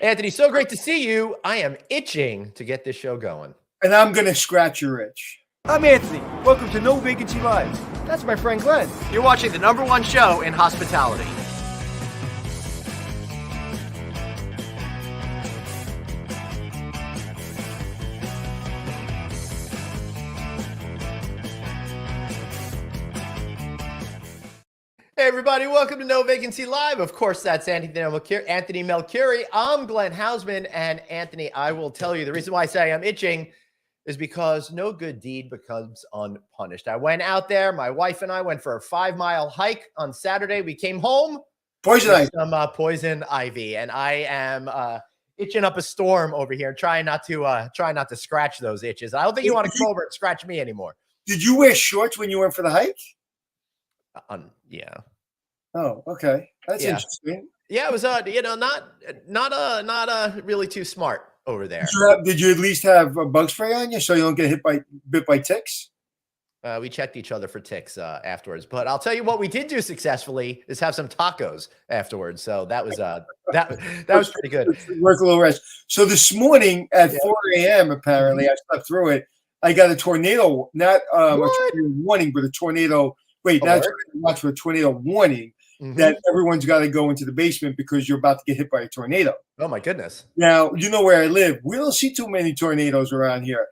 Anthony, so great to see you. I am itching to get this show going. And I'm going to scratch your itch. I'm Anthony. Welcome to No Vacancy Live. That's my friend Glenn. You're watching the #1 show in hospitality. Hey everybody, welcome to No Vacancy Live. Of course, that's Anthony Melchiori. I'm Glenn Hausman, and Anthony, I will tell you the reason why I say I'm itching is because no good deed becomes unpunished. I went out there, my wife and I went for a 5-mile hike on Saturday. We came home Poison ivy. Some poison ivy, and I am itching up a storm over here, trying not to scratch those itches. I don't think you want to come over and scratch me anymore. Did you wear shorts when you went for the hike? Yeah. Oh, okay. That's interesting. Yeah, it was not really too smart over there. Did you at least have a bug spray on you so you don't get bit by ticks? We checked each other for ticks afterwards, but I'll tell you what we did do successfully is have some tacos afterwards. So that was that was pretty good. Worth a little rest. So this morning at 4 a.m. apparently, I slept through it. I got a tornado, not a tornado warning, but a tornado. Wait, that's watch for a tornado warning that everyone's got to go into the basement because you're about to get hit by a tornado. Oh my goodness! Now you know where I live. We don't see too many tornadoes around here.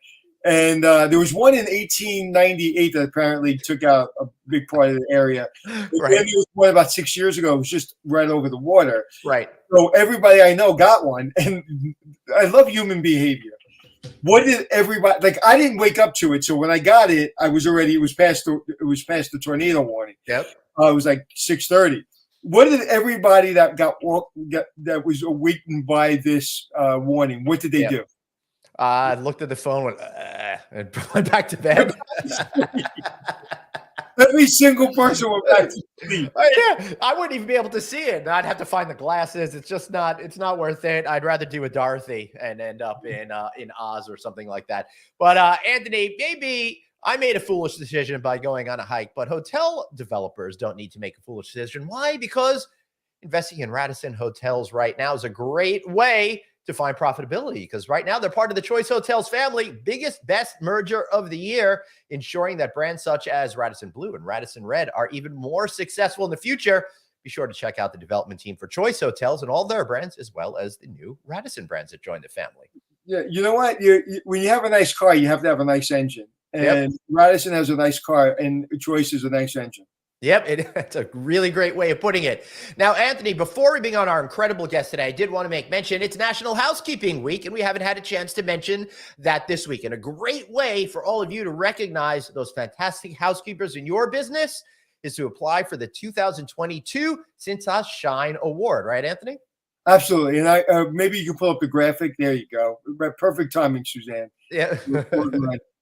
And there was one in 1898 that apparently took out a big part of the area. Right. Then there was one about 6 years ago. It was just right over the water. Right. So everybody I know got one. And I love human behavior. What did everybody like? I didn't wake up to it. So when I got it, it was past the tornado warning. Yep. It was like 6:30. What did everybody that that was awakened by this warning? What did they do? I looked at the phone, and went back to bed. Every single person went back to sleep. Yeah, I wouldn't even be able to see it. I'd have to find the glasses. It's not worth it. I'd rather do a Dorothy and end up in Oz or something like that. But Anthony, maybe I made a foolish decision by going on a hike, but hotel developers don't need to make a foolish decision. Why? Because investing in Radisson Hotels right now is a great way to find profitability, because right now they're part of the Choice Hotels family, biggest, best merger of the year, ensuring that brands such as Radisson Blue and Radisson Red are even more successful in the future. Be sure to check out the development team for Choice Hotels and all their brands, as well as the new Radisson brands that joined the family. Yeah, you know what? When you have a nice car, you have to have a nice engine. And Radisson has a nice car, and Choice is a nice engine. Yep, it's a really great way of putting it. Now, Anthony, before we bring on our incredible guest today, I did want to make mention it's National Housekeeping Week, and we haven't had a chance to mention that this week. And a great way for all of you to recognize those fantastic housekeepers in your business is to apply for the 2022 Cintas Shine Award, right, Anthony? Absolutely. And maybe you can pull up the graphic. There you go. Perfect timing, Suzanne. Yeah.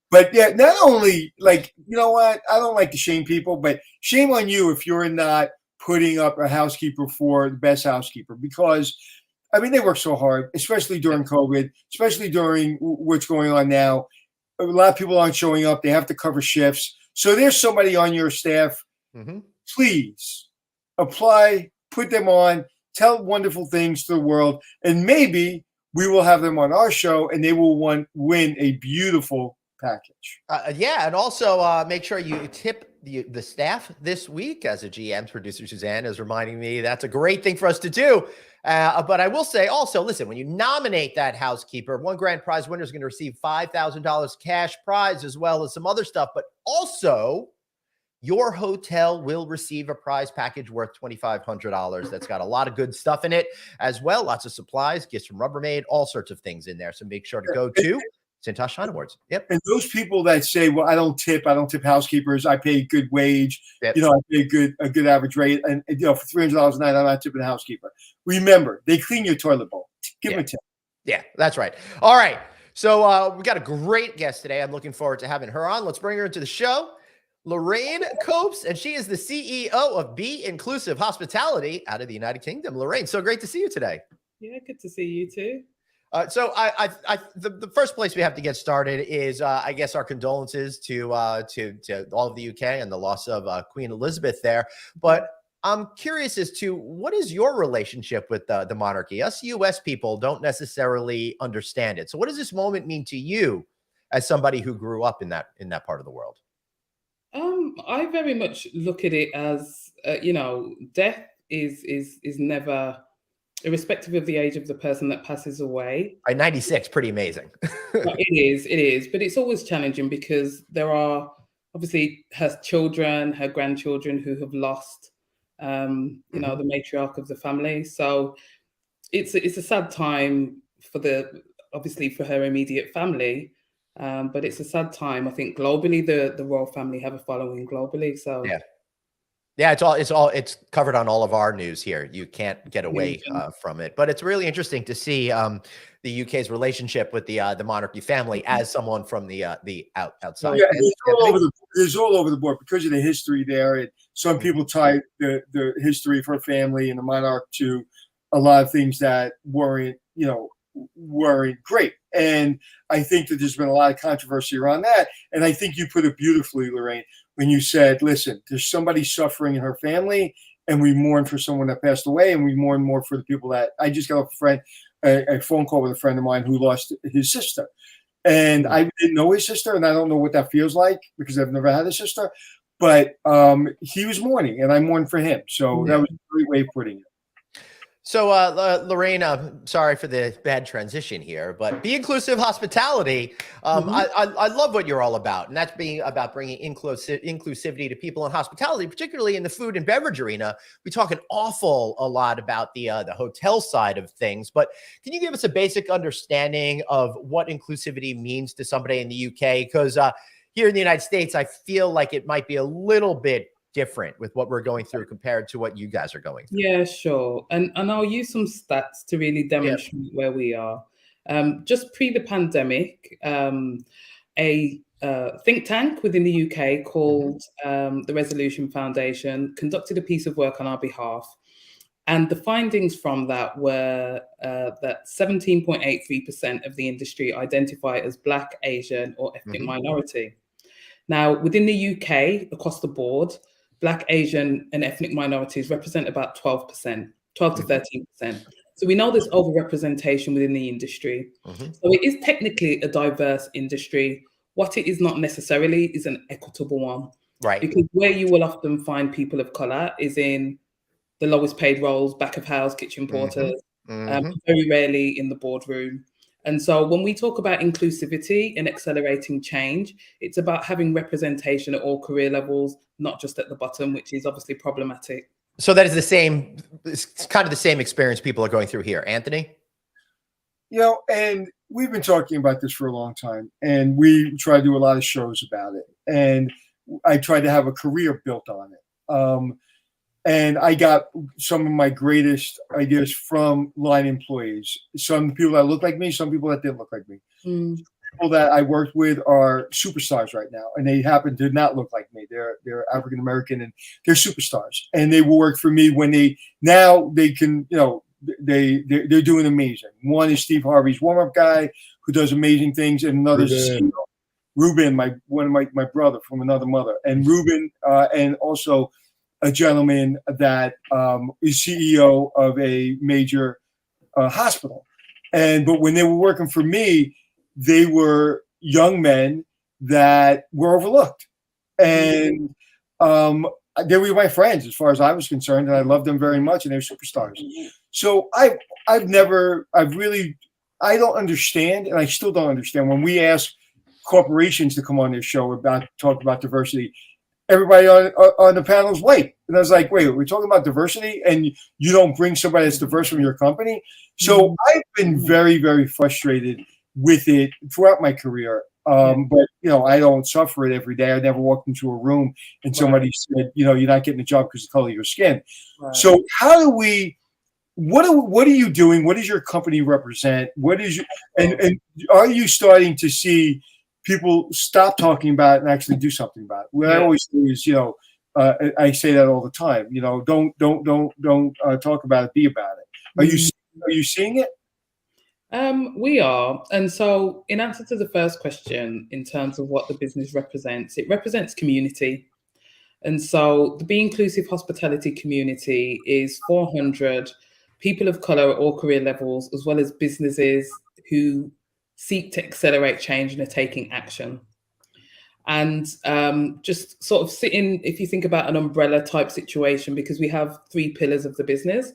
But yeah, not only like, you know what? I don't like to shame people, but shame on you if you're not putting up a housekeeper for the best housekeeper, because I mean, they work so hard, especially during COVID, especially during what's going on now. A lot of people aren't showing up. They have to cover shifts. So there's somebody on your staff. Please apply, put them on, tell wonderful things to the world, and maybe we will have them on our show and they will win a beautiful package. Yeah, and also make sure you tip the staff this week. As a GM, producer Suzanne is reminding me that's a great thing for us to do. But I will say also, listen, when you nominate that housekeeper, one grand prize winner is going to receive $5,000 cash prize, as well as some other stuff. But also, your hotel will receive a prize package worth $2,500. That's got a lot of good stuff in it as well. Lots of supplies, gifts from Rubbermaid, all sorts of things in there. So make sure to go to Cintas Shine Awards. Yep. And those people that say, well, I don't tip housekeepers. I pay a good wage. Yep. I pay a good average rate. And for $300 a night, I'm not tipping a housekeeper. Remember, they clean your toilet bowl. Give them a tip. Yeah, that's right. All right. So we got a great guest today. I'm looking forward to having her on. Let's bring her into the show. Lorraine Copes, and she is the CEO of Be Inclusive Hospitality out of the United Kingdom. Lorraine, so great to see you today. Yeah, good to see you too. So the first place we have to get started is, I guess, our condolences to all of the UK and the loss of Queen Elizabeth there. But I'm curious as to what is your relationship with the monarchy? Us U.S. people don't necessarily understand it. So, what does this moment mean to you as somebody who grew up in that part of the world? I very much look at it as death is never, irrespective of the age of the person that passes away. At 96, pretty amazing. But it is, but it's always challenging because there are obviously her children, her grandchildren who have lost, the matriarch of the family. So it's a sad time for obviously for her immediate family, but it's a sad time. I think globally, the royal family have a following globally. So Yeah. Yeah, it's covered on all of our news here. You can't get away from it. But it's really interesting to see the UK's relationship with the monarchy family as someone from the outside. Yeah, it's all over the board because of the history there. And some people tie the history of her family and the monarch to a lot of things that weren't great. And I think that there's been a lot of controversy around that. And I think you put it beautifully, Lorraine, when you said, listen, there's somebody suffering in her family, and we mourn for someone that passed away, and we mourn more for the people that I just got a phone call with a friend of mine who lost his sister. And I didn't know his sister, and I don't know what that feels like because I've never had a sister. But he was mourning, and I mourned for him. So that was a great way of putting it. So, Lorraine, sorry for the bad transition here, but Be Inclusive Hospitality, I love what you're all about, and that's being about bringing inclusivity to people in hospitality, particularly in the food and beverage arena. We talk a lot about the hotel side of things, but can you give us a basic understanding of what inclusivity means to somebody in the UK? Because here in the United States, I feel like it might be a little bit different with what we're going through compared to what you guys are going through. Yeah, sure. And I'll use some stats to really demonstrate where we are. Just pre the pandemic, a think tank within the UK called the Resolution Foundation conducted a piece of work on our behalf. And the findings from that were that 17.83% of the industry identify as Black, Asian, or ethnic minority. Now, within the UK, across the board, Black, Asian, and ethnic minorities represent about 12%, 12 to 13%. So we know there's overrepresentation within the industry. So it is technically a diverse industry. What it is not necessarily is an equitable one. Right. Because where you will often find people of color is in the lowest paid roles, back of house, kitchen porters, very rarely in the boardroom. And so when we talk about inclusivity and accelerating change, it's about having representation at all career levels, not just at the bottom, which is obviously problematic. So that is it's kind of the same experience people are going through here. Anthony? And we've been talking about this for a long time, and we try to do a lot of shows about it. And I tried to have a career built on it. And I got some of my greatest ideas from line employees. Some people that look like me, some people that didn't look like me. People that I worked with are superstars right now, and they happen to not look like me. They're African American, and they're superstars. And they will work for me when they can, they're doing amazing. One is Steve Harvey's warm-up guy who does amazing things, and another is Ruben, my brother from another mother, and Ruben, and also a gentleman that is CEO of a major hospital. But when they were working for me, they were young men that were overlooked. And they were my friends as far as I was concerned, and I loved them very much, and they were superstars. So I don't understand, and I still don't understand when we ask corporations to come on their show talk about diversity. Everybody on the panel is white. And I was like, wait, we're talking about diversity and you don't bring somebody that's diverse from your company? So I've been very, very frustrated with it throughout my career. But, I don't suffer it every day. I never walked into a room and somebody said, you're not getting a job because of the color of your skin. Right. So what are you doing? What does your company represent? And are you starting to see people stop talking about it and actually do something about it? What I always do is, I say that all the time. Don't talk about it. Be about it. Are you seeing it? We are, and so in answer to the first question, in terms of what the business represents, it represents community. And so the Be Inclusive Hospitality community is 400 people of color at all career levels, as well as businesses who seek to accelerate change and are taking action. And just sort of sitting, if you think about an umbrella type situation, because we have 3 pillars of the business.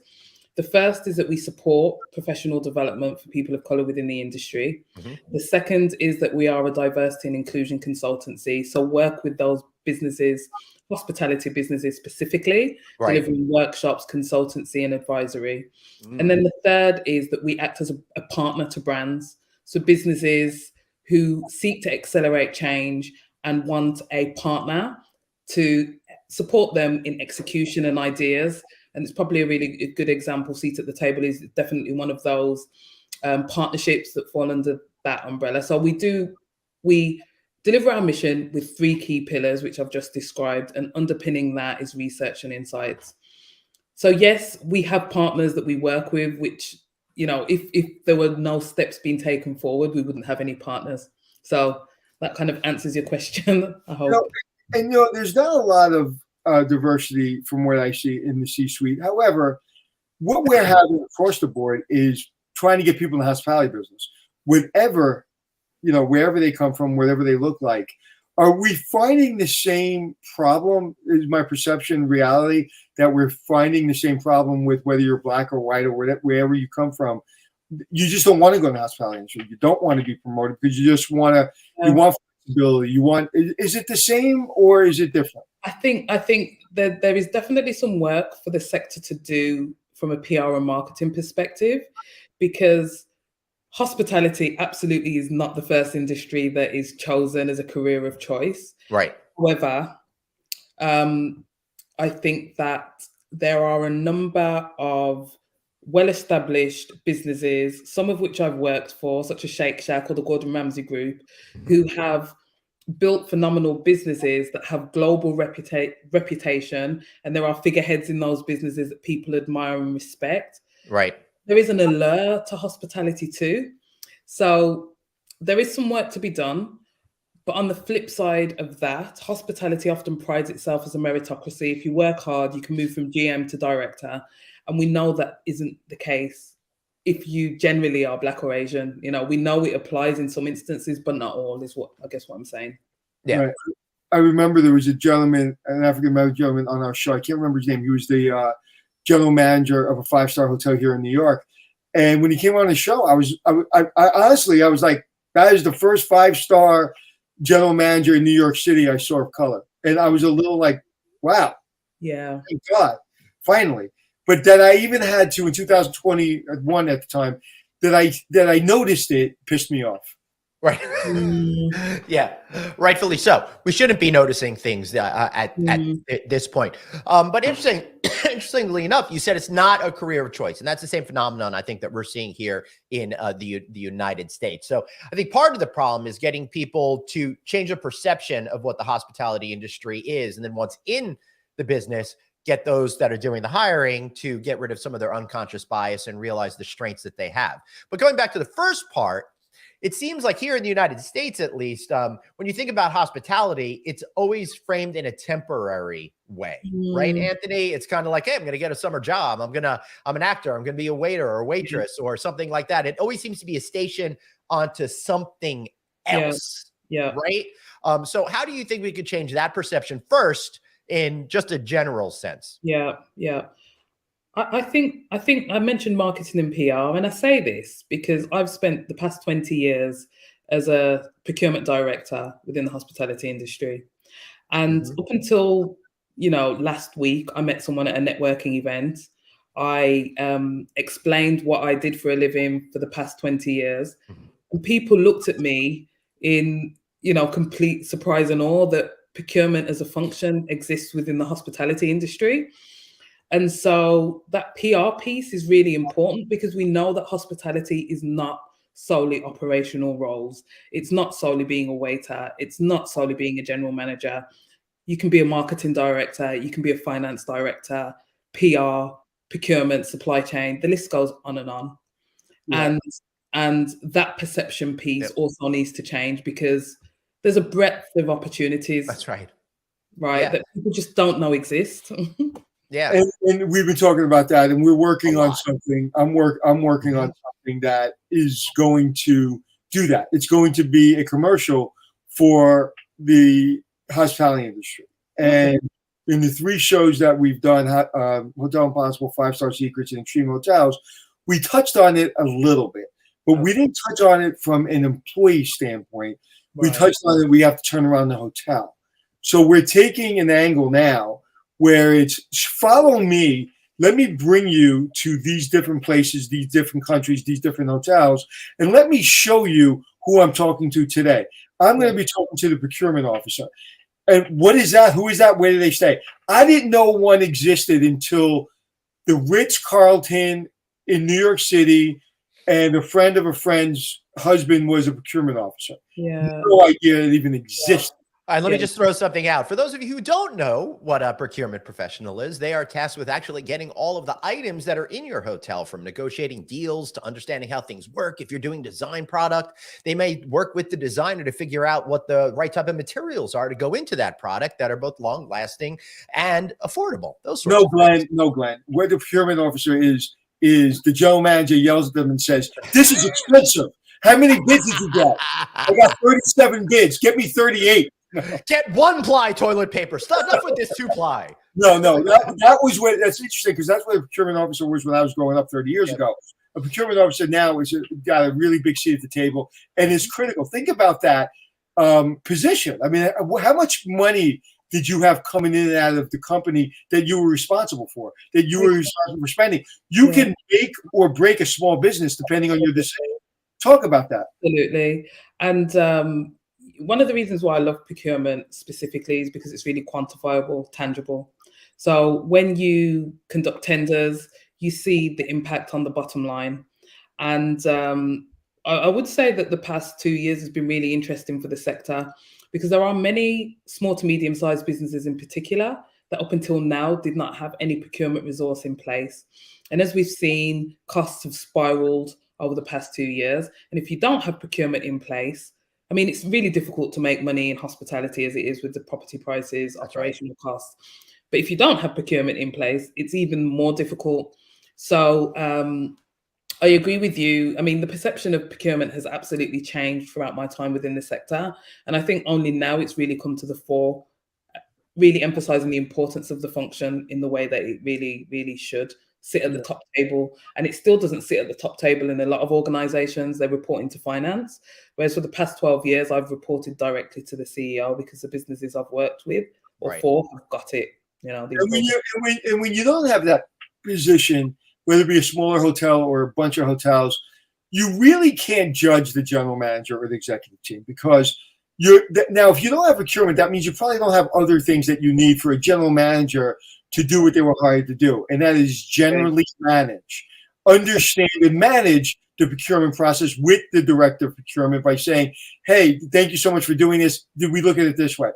The first is that we support professional development for people of color within the industry. The second is that we are a diversity and inclusion consultancy. So work with those businesses, hospitality businesses specifically, delivering workshops, consultancy and advisory. And then the third is that we act as a partner to brands. So businesses who seek to accelerate change and want a partner to support them in execution and ideas. And it's probably a really good example. Seat at the Table is definitely one of those partnerships that fall under that umbrella. So we deliver our mission with 3 key pillars, which I've just described, and underpinning that is research and insights. So yes, we have partners that we work with, which, you know, if there were no steps being taken forward, we wouldn't have any partners. So that kind of answers your question, I hope. There's not a lot of diversity from what I see in the C-suite. However, what we're having across the board is trying to get people in the hospitality business, whatever, wherever they come from, whatever they look like. Are we finding the same problem? Is my perception reality that we're finding the same problem with whether you're black or white or wherever you come from? You just don't want to go in the hospitality industry. You don't want to be promoted because you just want to. You want flexibility. You want. Is it the same or is it different? I think that there is definitely some work for the sector to do from a PR and marketing perspective, because hospitality absolutely is not the first industry that is chosen as a career of choice. Right. However, I think that there are a number of well-established businesses, some of which I've worked for, such as Shake Shack or the Gordon Ramsay Group, who have built phenomenal businesses that have global reputation, and there are figureheads in those businesses that people admire and respect. Right. There is an allure to hospitality too. So there is some work to be done. But on the flip side of that, hospitality often prides itself as a meritocracy. If you work hard, you can move from GM to director. And we know that isn't the case if you generally are Black or Asian. We know it applies in some instances, but not all, is what I'm saying. Yeah. Right. I remember there was a gentleman, an African-American gentleman on our show. I can't remember his name. He was the general manager of a 5-star hotel here in New York. And when he came on the show, I honestly, I was like, that is the first 5-star general manager in New York City I saw of color. And I was a little like, wow. Yeah. Thank God, finally. But that I even had to, in 2021 at the time, that I noticed it pissed me off. Right. Yeah, rightfully so. We shouldn't be noticing things at this point. But interestingly enough, you said it's not a career of choice. And that's the same phenomenon I think that we're seeing here in the United States. So I think part of the problem is getting people to change the perception of what the hospitality industry is. And then once in the business, get those that are doing the hiring to get rid of some of their unconscious bias and realize the strengths that they have. But going back to the first part, it seems like here in the United States, at least, when you think about hospitality, it's always framed in a temporary way, right, Anthony? It's kind of like, hey, I'm going to get a summer job. I'm an actor. I'm going to be a waiter or a waitress or something like that. It always seems to be a station onto something else, right? So how do you think we could change that perception first in just a general sense? Yeah. I think I mentioned marketing and PR, and I say this because I've spent the past 20 years as a procurement director within the hospitality industry. And up until, last week, I met someone at a networking event. I explained what I did for a living for the past 20 years. And people looked at me in, complete surprise and awe that procurement as a function exists within the hospitality industry. And so that PR piece is really important because we know that hospitality is not solely operational roles. It's not solely being a waiter. It's not solely being a general manager. You can be a marketing director. You can be a finance director, PR, procurement, supply chain. The list goes on and on. Yeah. And that perception piece also needs to change because there's a breadth of opportunities. That's right. right? Yeah. That people just don't know exist. Yeah. And we've been talking about that, and we're working A on lot. something. I'm working on something that is going to do that. It's going to be a commercial for the hospitality industry. And in the 3 shows that we've done, Hotel Impossible, 5-Star Secrets, and Extreme Hotels, we touched on it a little bit, but we didn't touch on it from an employee standpoint. We touched on it. We have to turn around the hotel. So we're taking an angle now where it's follow me. Let me bring you to these different places, these different countries, these different hotels, and let me show you who I'm talking to today. I'm going to be talking to the procurement officer. And what is that? Who is that? Where do they stay? I didn't know one existed until the Ritz-Carlton in New York City, and a friend of a friend's husband was a procurement officer. Yeah. No idea it even existed. All right, let me just throw something out. For those of you who don't know what a procurement professional is, they are tasked with actually getting all of the items that are in your hotel, from negotiating deals to understanding how things work. If you're doing design product, they may work with the designer to figure out what the right type of materials are to go into that product that are both long lasting and affordable. Those sorts of things. No, Glenn. Where the procurement officer is the general manager yells at them and says, "This is expensive. How many bids did you get? I got 37 bids. Get me 38. Get 1-ply toilet paper. Stop enough with this 2-ply. No, that was what. That's interesting, because that's what a procurement officer was when I was growing up 30 years ago. A procurement officer now is got a really big seat at the table and is critical. Think about that position. I mean, how much money did you have coming in and out of the company that you were responsible for, that you were responsible for spending? You can make or break a small business depending on your decision. Talk about that. Absolutely. And one of the reasons why I love procurement specifically is because it's really quantifiable, tangible. So when you conduct tenders, you see the impact on the bottom line. And I would say that the past 2 years has been really interesting for the sector, because there are many small to medium-sized businesses in particular that up until now did not have any procurement resource in place. And as we've seen, costs have spiraled over the past 2 years. And if you don't have procurement in place, I mean, it's really difficult to make money in hospitality as it is with the property prices, operational costs. But if you don't have procurement in place, it's even more difficult. So I agree with you. I mean, the perception of procurement has absolutely changed throughout my time within the sector. And I think only now it's really come to the fore, really emphasizing the importance of the function in the way that it really, really should sit at the top table. And it still doesn't sit at the top table in a lot of organizations. They report into finance. Whereas for the past 12 years, I've reported directly to the CEO, because the businesses I've worked with or for have got it. You know, and when you don't have that position, whether it be a smaller hotel or a bunch of hotels, you really can't judge the general manager or the executive team, because now if you don't have procurement, that means you probably don't have other things that you need for a general manager to do what they were hired to do, and that is generally understand and manage the procurement process with the director of procurement by saying, "Hey, thank you so much for doing this. Did we look at it this way?"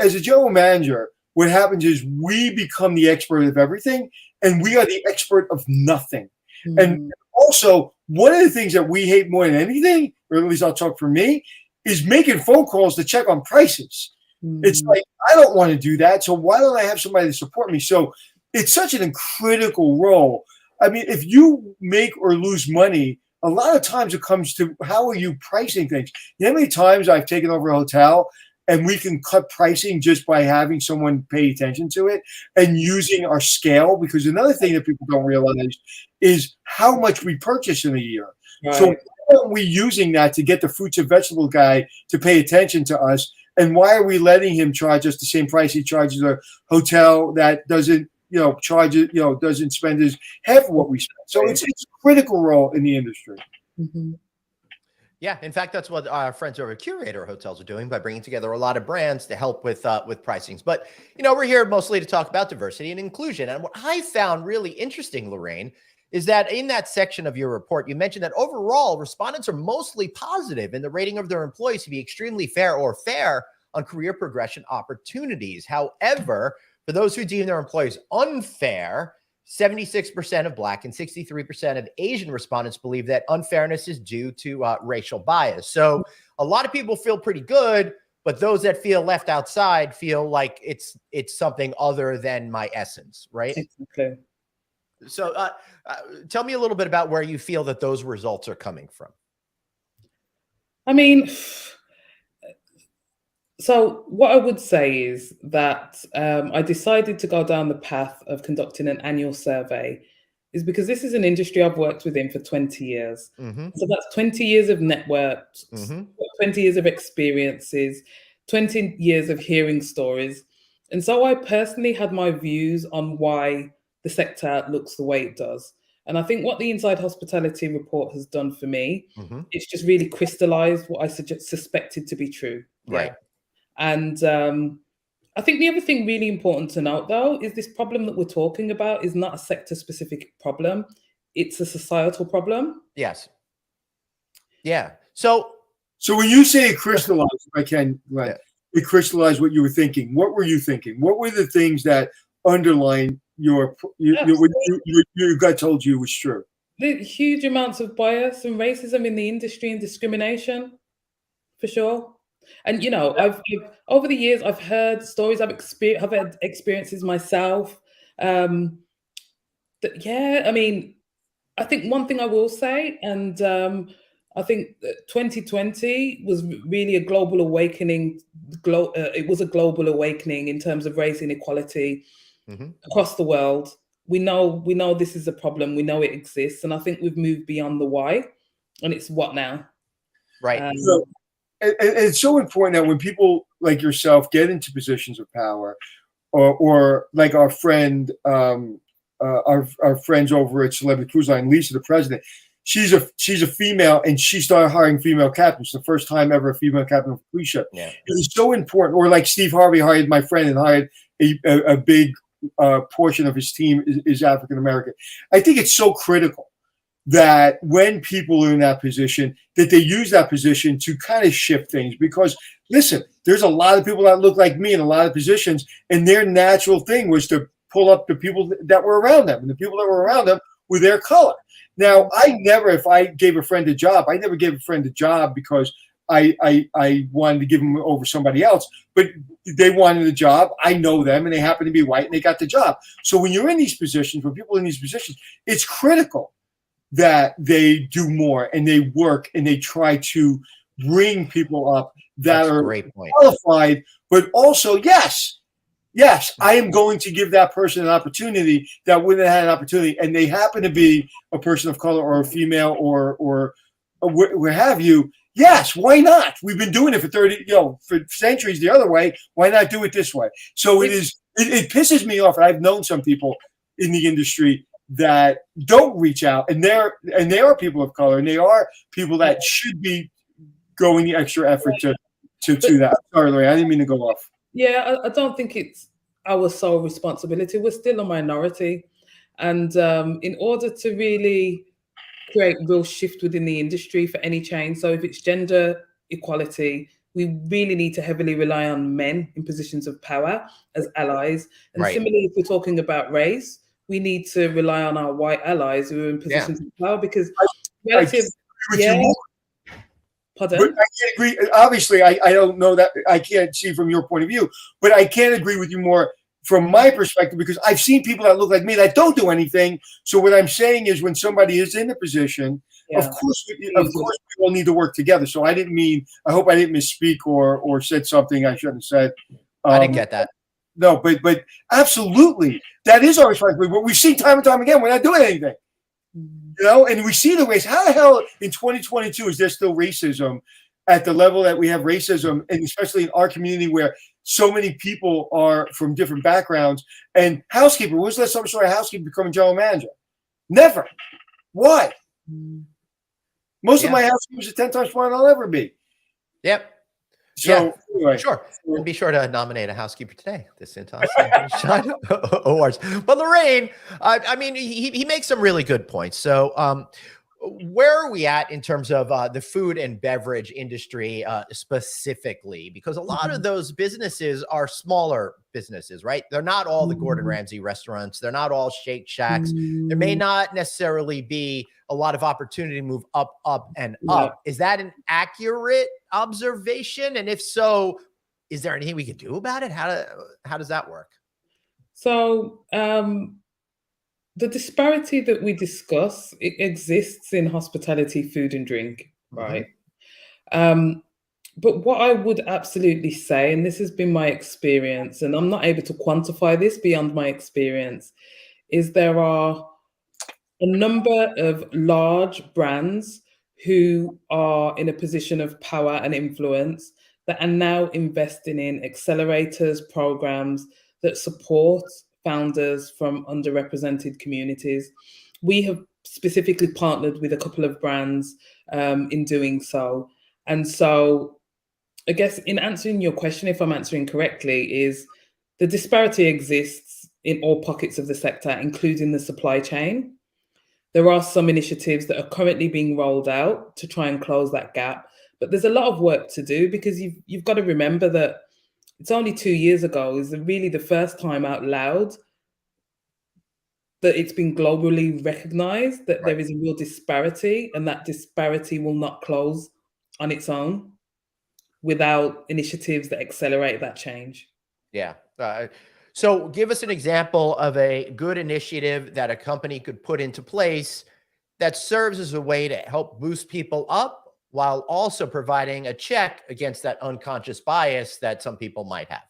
As a general manager, what happens is we become the expert of everything, and we are the expert of nothing. Mm-hmm. And also, one of the things that we hate more than anything, or at least I'll talk for me, is making phone calls to check on prices. Mm-hmm. It's like, I don't want to do that, so why don't I have somebody to support me? So it's such an critical role. I mean, if you make or lose money, a lot of times it comes to how are you pricing things. You know how many times I've taken over a hotel and we can cut pricing just by having someone pay attention to it and using our scale? Because another thing that people don't realize is how much we purchase in a year. Right. So why aren't we using that to get the fruits and vegetable guy to pay attention to us? And why are we letting him charge us the same price he charges a hotel that doesn't, doesn't spend half of what we spend? So it's a critical role in the industry. Mm-hmm. Yeah, in fact, that's what our friends over at Curator Hotels are doing by bringing together a lot of brands to help with pricings. But, we're here mostly to talk about diversity and inclusion. And what I found really interesting, Lorraine, is that in that section of your report, you mentioned that overall respondents are mostly positive in the rating of their employees to be extremely fair or fair on career progression opportunities. However, for those who deem their employees unfair, 76% of Black and 63% of Asian respondents believe that unfairness is due to racial bias. So a lot of people feel pretty good, but those that feel left outside feel like it's something other than my essence, right? Exactly. So tell me a little bit about where you feel that those results are coming from. I mean, so what I would say is that I decided to go down the path of conducting an annual survey is because this is an industry I've worked within for 20 years. Mm-hmm. So that's 20 years of networks, Mm-hmm. 20 years of experiences, 20 years of hearing stories. And so I personally had my views on why the sector looks the way it does. And I think what the Inside Hospitality report has done for me, Mm-hmm. it's just really crystallized what I suspected to be true. Right. And I think the other thing really important to note, though, is this problem that we're talking about is not a sector-specific problem. It's a societal problem. Yes. Yeah. So when you say it crystallized, if I can, right, it crystallized what you were thinking. What were you thinking? What were the things that underline your gut told you was true? The huge amounts of bias and racism in the industry and discrimination, for sure. And I've over the years I've heard stories, I've had experiences myself. I mean, I think one thing I will say, and I think that 2020 was really a global awakening. It was a global awakening in terms of race inequality across the world. We know this is a problem. We know it exists, and I think we've moved beyond the why, and it's what now. Right. And it's so important that when people like yourself get into positions of power, or like our friend, our friends over at Celebrity Cruise Line, Lisa, the president, she's a female, and she started hiring female captains. The first time ever a female captain of a cruise ship. Yeah. It is so important. Or like Steve Harvey hired my friend and hired a big portion of his team is African American. I think it's so critical that when people are in that position, that they use that position to kind of shift things. Because listen, there's a lot of people that look like me in a lot of positions, and their natural thing was to pull up the people that were around them, and the people that were around them were their color. Now, if I gave a friend a job, I never gave a friend a job because I wanted to give them over somebody else, but they wanted a job. I know them, and they happen to be white, and they got the job. So when you're in these positions, when people are in these positions, it's critical that they do more and they work and they try to bring people up that are qualified, but also, yes, I am going to give that person an opportunity that wouldn't have had an opportunity, and they happen to be a person of color or a female or where have you. Yes, why not? We've been doing it for for centuries the other way. Why not do it this way? So it pisses me off. I've known some people in the industry that don't reach out, and they are people of color, and they are people that should be going the extra effort to that. Sorry, Lorraine, I didn't mean to go off. Yeah, I don't think it's our sole responsibility. We're still a minority, and in order to really create real shift within the industry for any change, so if it's gender equality, we really need to heavily rely on men in positions of power as allies. And similarly, if we're talking about race, we need to rely on our white allies who are in positions of power, because relative. Pardon? But I can't agree. Obviously, I don't know that. I can't see from your point of view, but I can't agree with you more from my perspective, because I've seen people that look like me that don't do anything. So what I'm saying is, when somebody is in the position, of course we all need to work together. So I hope I didn't misspeak or said something I shouldn't have said. I didn't get that. No, but absolutely, that is our responsibility. But we've seen time and time again, we're not doing anything. And we see the race. How the hell in 2022 is there still racism at the level that we have racism, and especially in our community where so many people are from different backgrounds? And housekeeper, when was the last time I saw a housekeeper become a general manager? Never. Why? Most of my housekeepers are 10 times smarter than I'll ever be. Yep. So anyway, sure. And be sure to nominate a housekeeper today. This Shine Awards. But Lorraine, I mean, he makes some really good points. So where are we at in terms of the food and beverage industry specifically? Because a lot of those businesses are smaller businesses, right? They're not all the Gordon Ramsay restaurants. They're not all Shake Shacks. There may not necessarily be a lot of opportunity to move up, and up. Is that an accurate observation? And if so, is there anything we could do about it? How does that work? So the disparity that we discuss, it exists in hospitality, food and drink, right? But what I would absolutely say, and this has been my experience, and I'm not able to quantify this beyond my experience, is there are a number of large brands who are in a position of power and influence that are now investing in accelerators, programs that support founders from underrepresented communities. We have specifically partnered with a couple of brands in doing so. And so I guess in answering your question, if I'm answering correctly, is the disparity exists in all pockets of the sector, including the supply chain. There are some initiatives that are currently being rolled out to try and close that gap, but there's a lot of work to do because you've got to remember that it's only 2 years ago is really the first time out loud that it's been globally recognized that there is a real disparity, and that disparity will not close on its own without initiatives that accelerate that change. Yeah. So give us an example of a good initiative that a company could put into place that serves as a way to help boost people up while also providing a check against that unconscious bias that some people might have.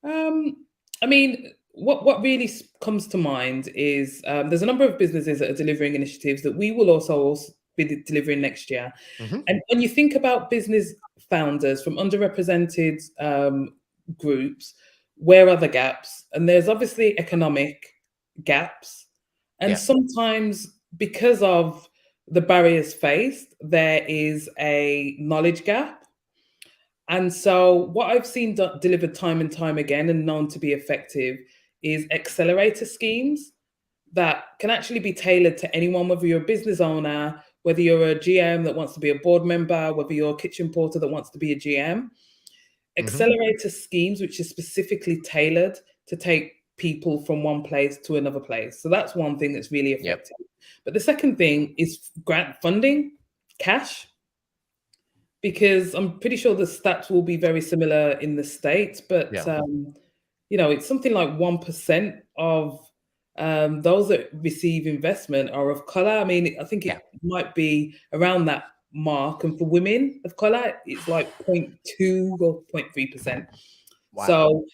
I mean, what really comes to mind is there's a number of businesses that are delivering initiatives that we will also be delivering next year. And when you think about business founders from underrepresented groups, where are the gaps? And there's obviously economic gaps. And sometimes because of the barriers faced, there is a knowledge gap. And so what I've seen delivered time and time again and known to be effective is accelerator schemes that can actually be tailored to anyone, whether you're a business owner, whether you're a GM that wants to be a board member, whether you're a kitchen porter that wants to be a GM. Accelerator schemes, which is specifically tailored to take people from one place to another place. So that's one thing that's really effective. But the second thing is grant funding, cash, because I'm pretty sure the stats will be very similar in the States, but it's something like 1% of those that receive investment are of color. I mean, I think it might be around that mark, and for women of color, it's like 0.2 or 0.3%. Wow. So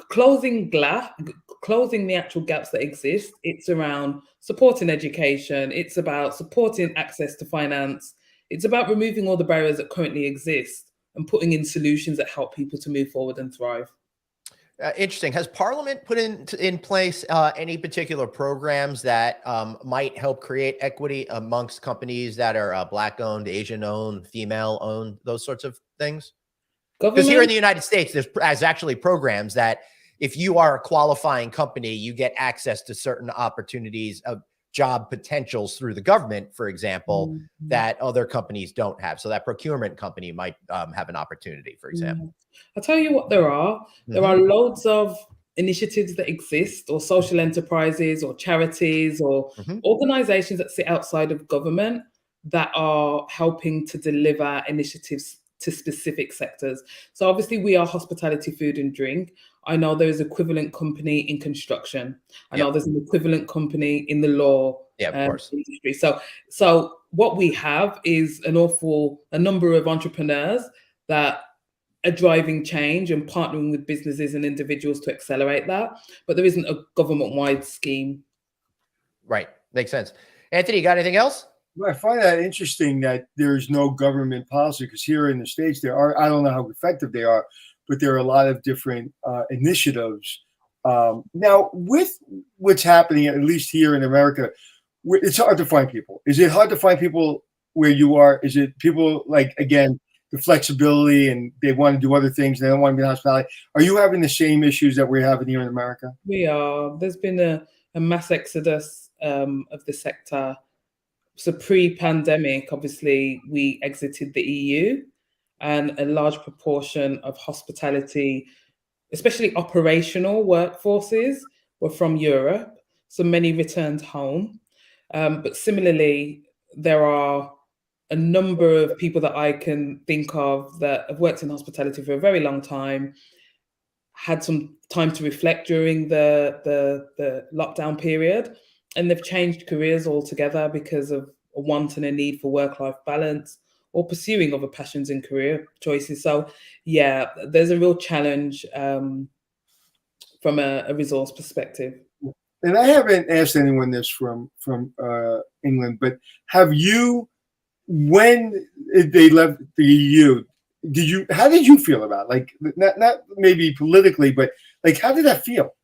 closing the actual gaps that exist, it's around supporting education, it's about supporting access to finance, it's about removing all the barriers that currently exist and putting in solutions that help people to move forward and thrive. Interesting. Has Parliament put in place any particular programs that might help create equity amongst companies that are Black-owned, Asian-owned, female-owned, those sorts of things? Because here in the United States, there's actually programs that if you are a qualifying company, you get access to certain opportunities of job potentials through the government, for example, that other companies don't have. So that procurement company might have an opportunity, for example. I'll tell you what there are. There are loads of initiatives that exist, or social enterprises or charities or organizations that sit outside of government that are helping to deliver initiatives to specific sectors. So obviously we are hospitality, food and drink. I know there is an equivalent company in construction. I know there's an equivalent company in the law industry. So what we have is a number of entrepreneurs that are driving change and partnering with businesses and individuals to accelerate that. But there isn't a government-wide scheme. Right. Makes sense. Anthony, you got anything else? Well, I find that interesting that there's no government policy, because here in the States, there are, I don't know how effective they are, but there are a lot of different initiatives. Now, with what's happening, at least here in America, it's hard to find people. Is it hard to find people where you are? Is it people like, again, the flexibility and they want to do other things, they don't want to be in hospitality? Are you having the same issues that we're having here in America? We are. There's been a mass exodus of the sector. So pre-pandemic, obviously, we exited the EU, and a large proportion of hospitality, especially operational workforces, were from Europe. So many returned home. But similarly, there are a number of people that I can think of that have worked in hospitality for a very long time, had some time to reflect during the lockdown period, and they've changed careers altogether because of a want and a need for work-life balance or pursuing other passions and career choices. So yeah, there's a real challenge from a resource perspective. And I haven't asked anyone this from England, but have you, when they left the EU, how did you feel about it? Like, not maybe politically, but like, how did that feel?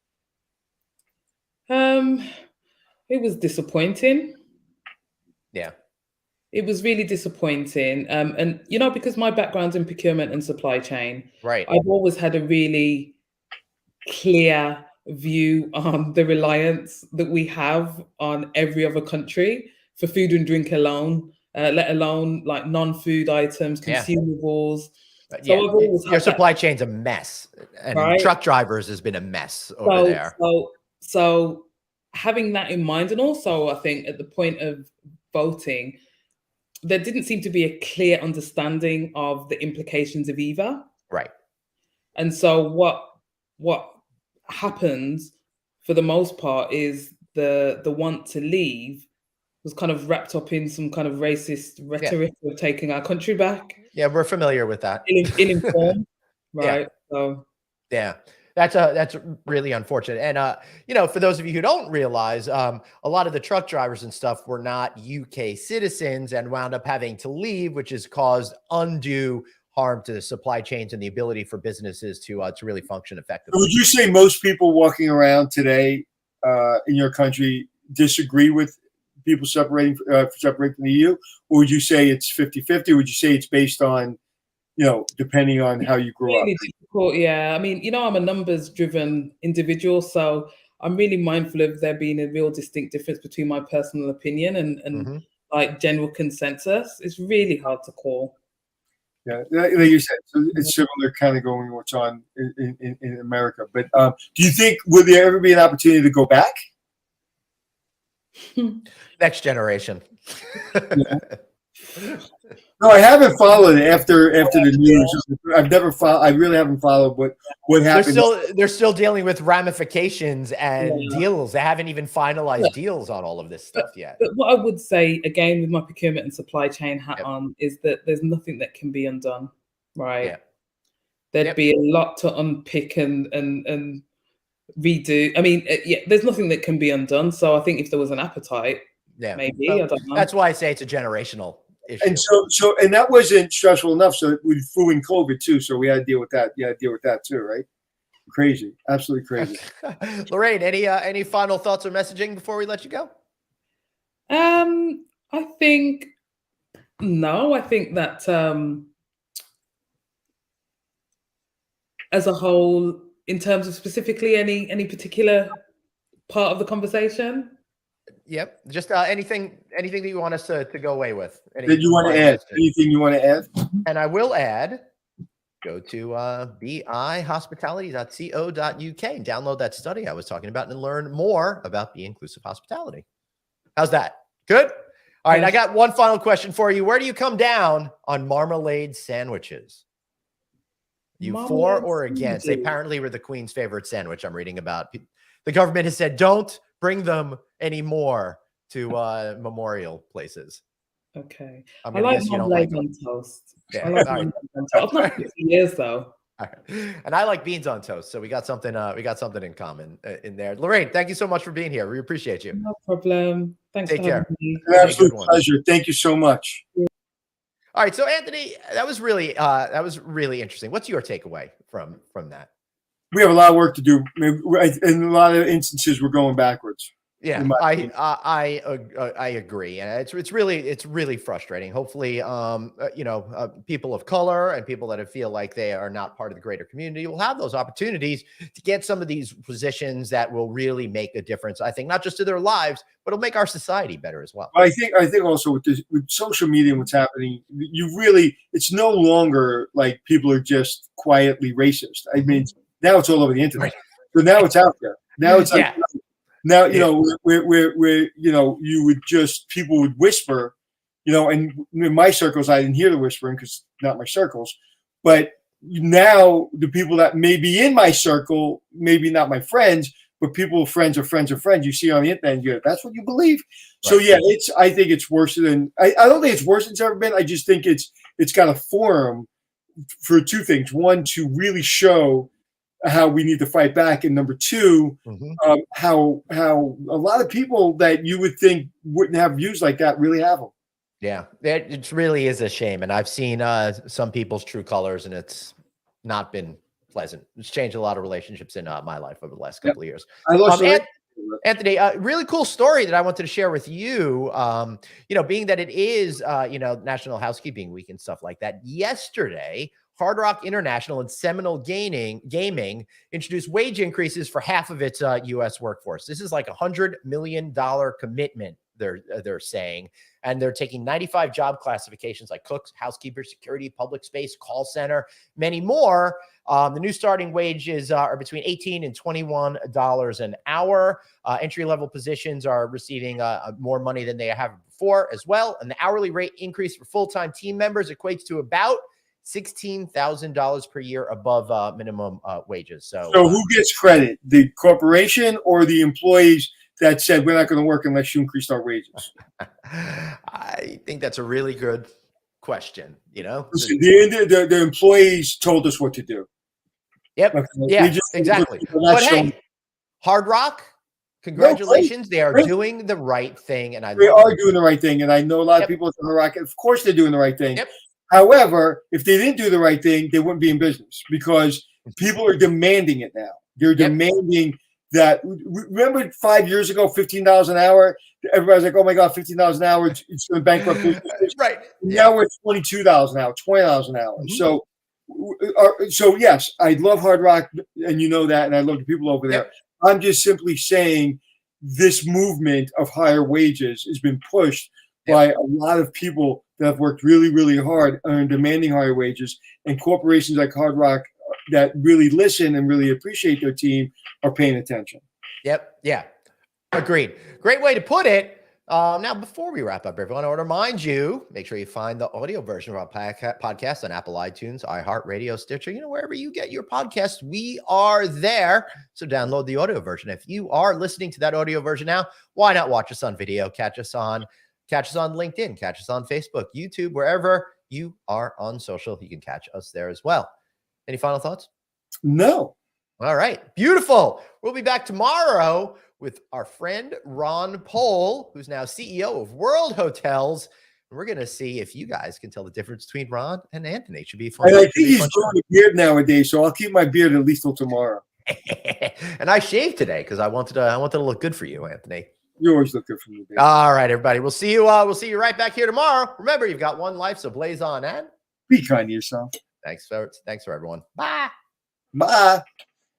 It was disappointing. Yeah. It was really disappointing. And, you know, because my background's in procurement and supply chain, Right. I've always had a really clear view on the reliance that we have on every other country for food and drink alone, let alone like non-food items, consumables. Yeah. So I've always Your supply chain's a mess, and right? truck drivers has been a mess over there. So having that in mind, and also I think at the point of voting, there didn't seem to be a clear understanding of the implications of either. Right. And so what happens for the most part is the want to leave was kind of wrapped up in some kind of racist rhetoric of taking our country back. Yeah, we're familiar with that. Ill-informed, right? Yeah. So yeah. That's really unfortunate. And you know, for those of you who don't realize, a lot of the truck drivers and stuff were not UK citizens and wound up having to leave, which has caused undue harm to the supply chains and the ability for businesses to really function effectively. Would you say most people walking around today in your country disagree with people separating from the EU, or would you say it's 50-50? Would you say it's based on, you know, depending on how you grew really up? Difficult, yeah. I mean, you know, I'm a numbers-driven individual, so I'm really mindful of there being a real distinct difference between my personal opinion and like general consensus. It's really hard to call. Yeah, like you said, so it's similar kind of going what's on in America. But do you think would there ever be an opportunity to go back? Next generation. No, I haven't followed it after the news. I've never followed. I really haven't followed what happened. They're still dealing with ramifications and deals. They haven't even finalized deals on all of this stuff yet. But what I would say again, with my procurement and supply chain hat on, is that there's nothing that can be undone, right? Yeah. There'd be a lot to unpick and redo. I mean, there's nothing that can be undone. So I think if there was an appetite, maybe I don't know. That's why I say it's a generational issue. And so that wasn't stressful enough. So with flu and COVID too. So we had to deal with that. Yeah, deal with that too, right? Crazy, absolutely crazy. Lorraine, any final thoughts or messaging before we let you go? I think that as a whole, in terms of specifically any particular part of the conversation. Yep. Just anything that you want us to go away with. Did you want to add anything you want to add? And I will add, go to bihospitality.co.uk and download that study I was talking about and learn more about Be Inclusive Hospitality. How's that? Good? All right. I got one final question for you. Where do you come down on marmalade sandwiches? You for or against? They apparently were the Queen's favorite sandwich I'm reading about. The government has said, don't bring them anymore to memorial places. Okay. I like marmalade on toast. Yeah. I like marmalade on toast. I've not for years though. Right. And I like beans on toast. So we got something in common in there. Lorraine, thank you so much for being here. We appreciate you. No problem. Thanks. Take care. An absolute pleasure. Thank you so much. All right. So Anthony, that was really interesting. What's your takeaway from that? We have a lot of work to do. In a lot of instances, we're going backwards. Yeah, I agree, and it's really frustrating. Hopefully, people of color and people that feel like they are not part of the greater community will have those opportunities to get some of these positions that will really make a difference. I think not just to their lives, but it'll make our society better as well. I think also with social media and what's happening, it's no longer like people are just quietly racist. I mean, now it's all over the internet. So now it's out there. Now it's like. Now, where people would whisper, and in my circles, I didn't hear the whispering because not my circles. But now the people that may be in my circle, maybe not my friends, but people, friends of friends of friends, you see on the internet, and you go, that's what you believe. Right. So yeah, I think it's worse than I don't think it's worse than it's ever been. I just think it's got a forum for two things. One, to really show how we need to fight back, and number two, how a lot of people that you would think wouldn't have views like that really have them. Yeah, it really is a shame, and I've seen some people's true colors, and it's not been pleasant. It's changed a lot of relationships in my life over the last couple of years. I lost Anthony, really cool story that I wanted to share with you. Being that it is National Housekeeping Week and stuff like that. Yesterday, Hard Rock International and Seminole Gaming introduced wage increases for half of its U.S. workforce. This is like $100 million commitment, they're saying, and they're taking 95 job classifications like cooks, housekeepers, security, public space, call center, many more. The new starting wages are between $18 and $21 an hour. Entry-level positions are receiving more money than they have before as well. And the hourly rate increase for full-time team members equates to about $16,000 per year above minimum wages. So who gets credit? The corporation or the employees that said we're not going to work unless you increase our wages? I think that's a really good question. Listen, the employees told us what to do. Yep. Okay. Yeah, exactly. But hey, Hard Rock, congratulations. They are doing the right thing. And they are doing the right thing. And I know a lot of people at Hard Rock, of course they're doing the right thing. Yep. However, if they didn't do the right thing, they wouldn't be in business because people are demanding it now. They're demanding that. Remember 5 years ago, $15 an hour? Everybody's like, oh my God, $15 an hour, it's going to bankrupt business. Right. Now we're at $22 an hour, $20 an hour. So yes, I love Hard Rock, and you know that, and I love the people over there. Yep. I'm just simply saying this movement of higher wages has been pushed by a lot of people that have worked really, really hard and are demanding higher wages, and corporations like Hard Rock that really listen and really appreciate their team are paying attention. Yep. Yeah. Agreed. Great way to put it. Now, before we wrap up, everyone, I want to remind you, make sure you find the audio version of our podcast on Apple iTunes, iHeartRadio, Stitcher, wherever you get your podcasts, we are there. So download the audio version. If you are listening to that audio version now, why not watch us on video? Catch us on LinkedIn, catch us on Facebook, YouTube, wherever you are on social, you can catch us there as well. Any final thoughts? No. All right. Beautiful. We'll be back tomorrow with our friend Ron Pohl, who's now CEO of World Hotels. And we're going to see if you guys can tell the difference between Ron and Anthony. It should be fun. And I think he's growing a beard nowadays, so I'll keep my beard at least till tomorrow. And I shaved today because I wanted to look good for you, Anthony. You always look good for me, baby. All right, everybody. We'll see you right back here tomorrow. Remember, you've got one life, so blaze on and be kind to yourself. Thanks for everyone. Bye. Bye.